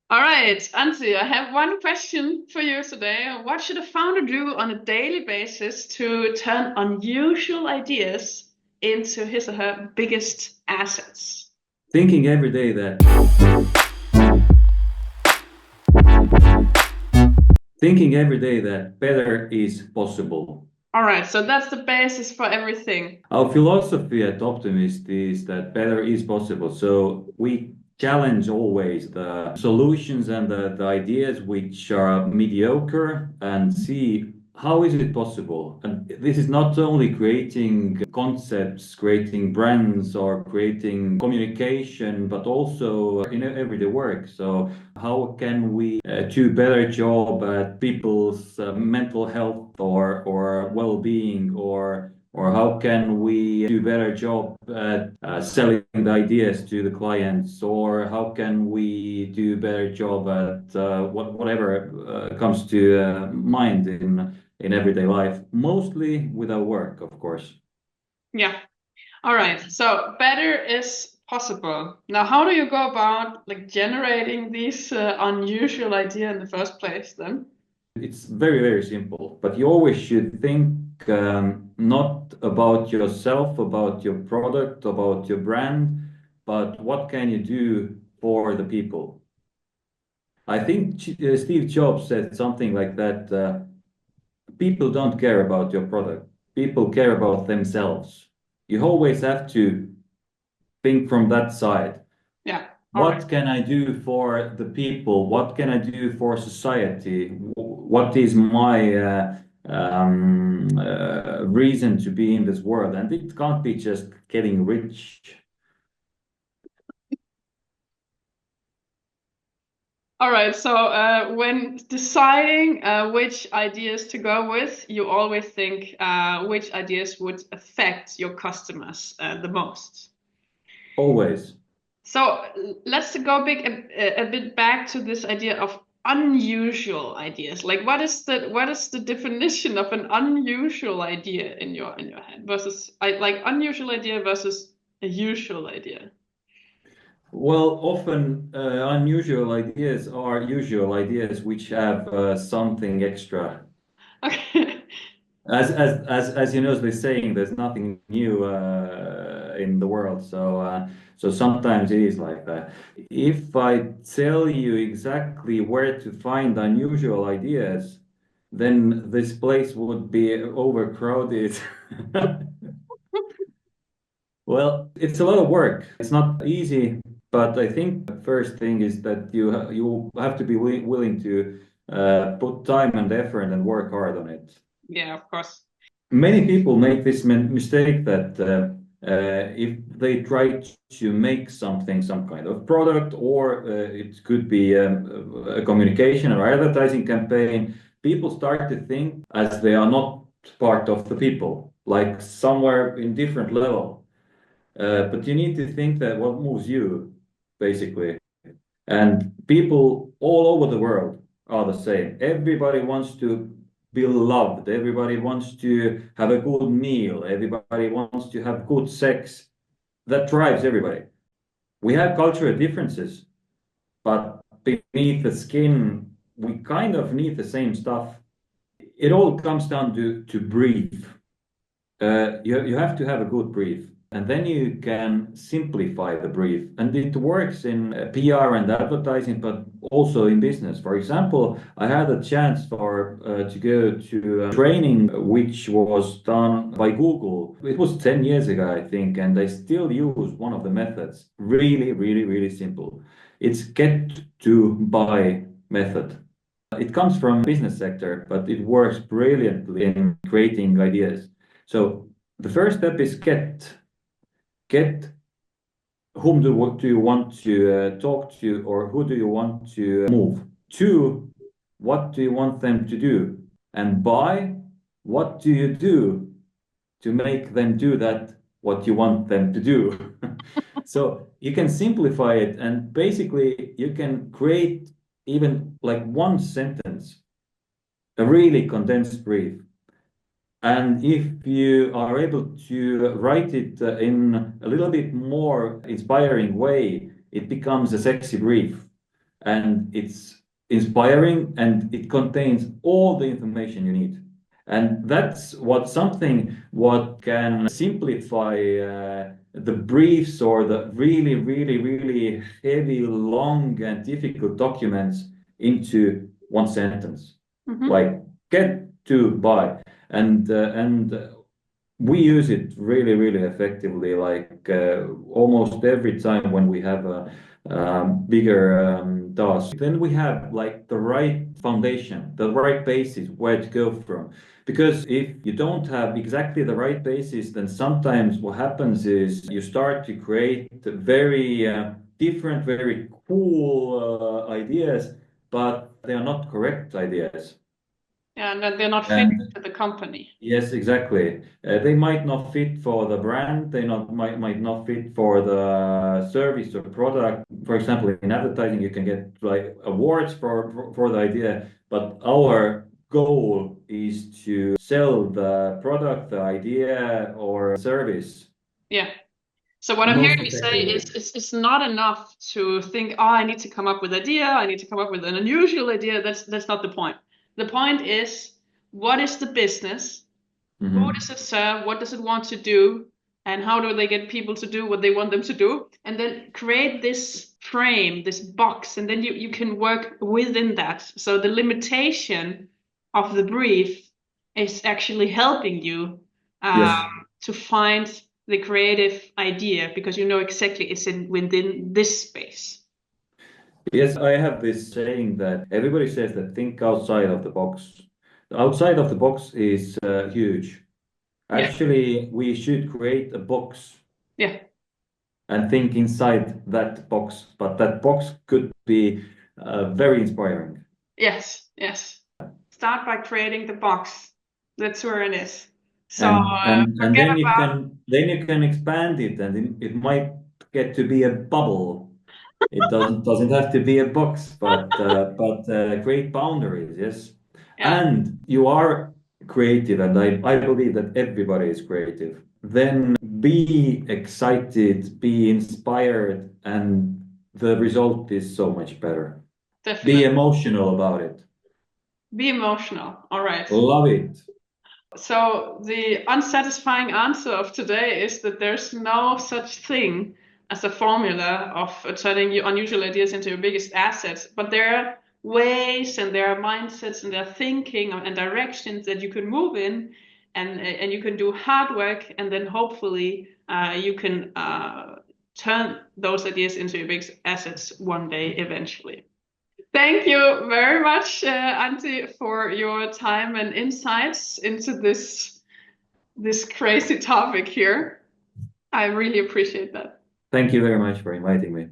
All right, Antti, I have one question for you today. What should a founder do on a daily basis to turn unusual ideas into his or her biggest assets? Thinking every day that thinking every day that better is possible. All right, so that's the basis for everything. Our philosophy at Optimist is that better is possible. So we challenge always the solutions and the ideas which are mediocre and see how is it possible. And this is not only creating concepts, creating brands, or creating communication, but also in everyday work. So how can we do better job at people's mental health or well-being, or how can we do better job at selling the ideas to the clients, or how can we do better job at whatever comes to mind in everyday life, mostly with our work, of course. Yeah. All right, so better is possible. Now, how do you go about like generating these unusual idea in the first place then? It's very, very simple, but you always should think not about yourself, about your product, about your brand, but what can you do for the people? I think Steve Jobs said something like that. People don't care about your product. People care about themselves. You always have to think from that side. Yeah. All right. What can I do for the people? What can I do for society? What is my reason to be in this world? And it can't be just getting rich. All right, so when deciding which ideas to go with, you always think which ideas would affect your customers the most. Always. So let's go a bit back to this idea of unusual ideas. Like, what is the definition of an unusual idea in your head versus like unusual idea versus a usual idea? Well, often unusual ideas are usual ideas which have something extra. Okay. As you know, the saying, there's nothing new in the world. So sometimes it is like that. If I tell you exactly where to find unusual ideas, then this place would be overcrowded. Well, it's a lot of work. It's not easy, but I think the first thing is that you have to be willing to put time and effort and work hard on it. Yeah, of course. Many people make this mistake that if they try to make something, some kind of product, or it could be a communication or advertising campaign, people start to think as they are not part of the people, like somewhere in different level. But you need to think that what moves you, basically. And people all over the world are the same. Everybody wants to be loved. Everybody wants to have a good meal. Everybody wants to have good sex. That drives everybody. We have cultural differences, but beneath the skin, we kind of need the same stuff. It all comes down to brief. You have to have a good brief, and then you can simplify the brief. And it works in PR and advertising, but also in business. For example, I had a chance to go to a training which was done by Google. It was 10 years ago, I think, and I still use one of the methods. Really, really, really simple. It's get to buy method. It comes from business sector, but it works brilliantly in creating ideas. So the first step is get whom do you want to talk to, or who do you want to move. Two, what do you want them to do? And by what do you do to make them do that what you want them to do? So you can simplify it, and basically you can create even like one sentence, a really condensed brief. And if you are able to write it in a little bit more inspiring way, it becomes a sexy brief. and it's inspiring, and it contains all the information you need. And that's what can simplify the briefs or the really, really, really heavy, long, and difficult documents into one sentence. Like get to buy, and we use it really, really effectively. Like almost every time when we have a bigger task, then we have like the right foundation, the right basis where to go from. Because if you don't have exactly the right basis, then sometimes what happens is you start to create very different, very cool ideas, but they are not correct ideas. Yeah, and that they're not fitting And to the company. yes, exactly. They might not fit for the brand. They not might not fit for the service or product. For example, in advertising, you can get like awards for the idea, but our goal is to sell the product, the idea, or service Yeah. So what I'm most hearing you say is effectively. it's not enough to think, oh, I need to come up with an idea, I need to come up with an unusual idea. That's not the point. The point is, what is the business? Who Hmm. does it serve? What does it want to do? And how do they get people to do what they want them to do? And then create this frame, this box, and then you can work within that. So the limitation of the brief is actually helping you Yes. to find the creative idea because you know exactly it's in within this space. Yes, I have this saying that everybody says that think outside of the box. Outside of the box is huge. Yeah, Actually, we should create a box yeah, and think inside that box, but that box could be very inspiring. yes, yes. Start by creating the box. That's where it is. So And forget then you can expand it, and it might get to be a bubble. It doesn't have to be a box, but create boundaries, yes. yeah, And you are creative, and I believe that everybody is creative. Then be excited, be inspired, and the result is so much better. Be definitely. emotional about it. Be emotional. All right. Love it. So the unsatisfying answer of today is that there's no such thing as a formula of turning your unusual ideas into your biggest assets, but there are ways and there are mindsets and there are thinking and directions that you can move in, and you can do hard work, and then hopefully you can turn those ideas into your biggest assets one day eventually. Thank you very much, Antti, for your time and insights into this crazy topic here. I really appreciate that. Thank you very much for inviting me.